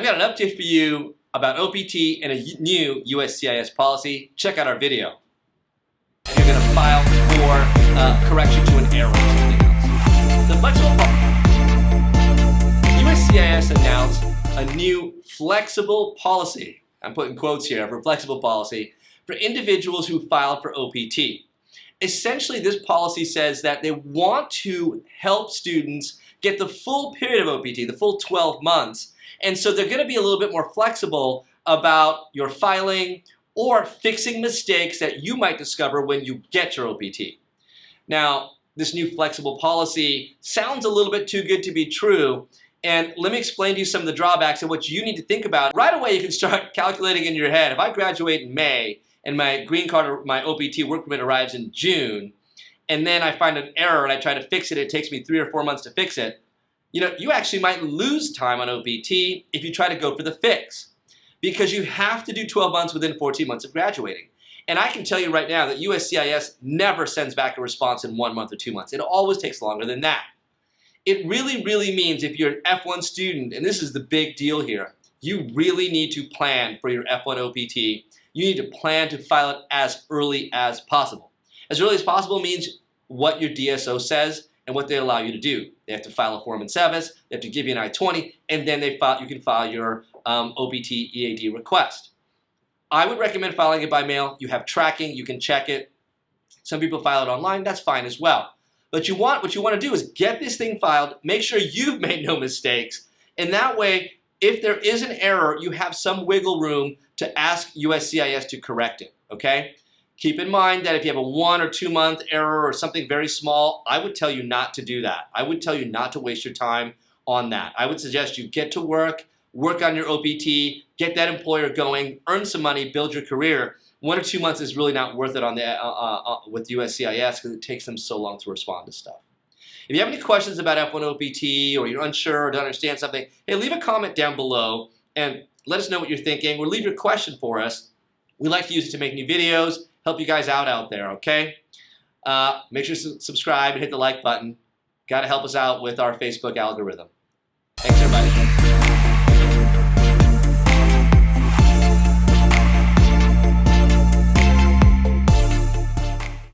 I've got an update for you about OPT and a new USCIS policy. Check out our video. You're going to file for correction to an error or something else. The flexible USCIS announced a new flexible policy. I'm putting quotes here for flexible policy for individuals who filed for OPT. Essentially, this policy says that they want to help students get the full period of OPT, the full 12 months. And so they're going to be a little bit more flexible about your filing or fixing mistakes that you might discover when you get your OPT. Now, this new flexible policy sounds a little bit too good to be true. And let me explain to you some of the drawbacks and what you need to think about. Right away, you can start calculating in your head, if I graduate in May and my green card or my OPT work permit arrives in June, and then I find an error and I try to fix it, it takes me 3 or 4 months to fix it, you actually might lose time on OPT if you try to go for the fix, because you have to do 12 months within 14 months of graduating. And I can tell you right now that USCIS never sends back a response in 1 month or 2 months. It always takes longer than that. It really, really means if you're an F1 student, and this is the big deal here, you really need to plan for your F1 OPT. You need to plan to file it as early as possible. As early as possible means what your DSO says and what they allow you to do. They have to file a form in SEVIS, they have to give you an I-20, and then you can file your OPT EAD request. I would recommend filing it by mail. You have tracking, you can check it. Some people file it online, that's fine as well. But what you want to do is get this thing filed, make sure you've made no mistakes, and that way, if there is an error, you have some wiggle room to ask USCIS to correct it, okay? Keep in mind that if you have a 1 or 2 month error or something very small, I would tell you not to do that. I would tell you not to waste your time on that. I would suggest you get to work on your OPT, get that employer going, earn some money, build your career. 1 or 2 months is really not worth it with USCIS because it takes them so long to respond to stuff. If you have any questions about F1 OPT or you're unsure or don't understand something, hey, leave a comment down below and let us know what you're thinking, or leave your question for us. We like to use it to make new videos, help you guys out there, okay? Make sure to subscribe and hit the like button. Got to help us out with our Facebook algorithm. Thanks, everybody.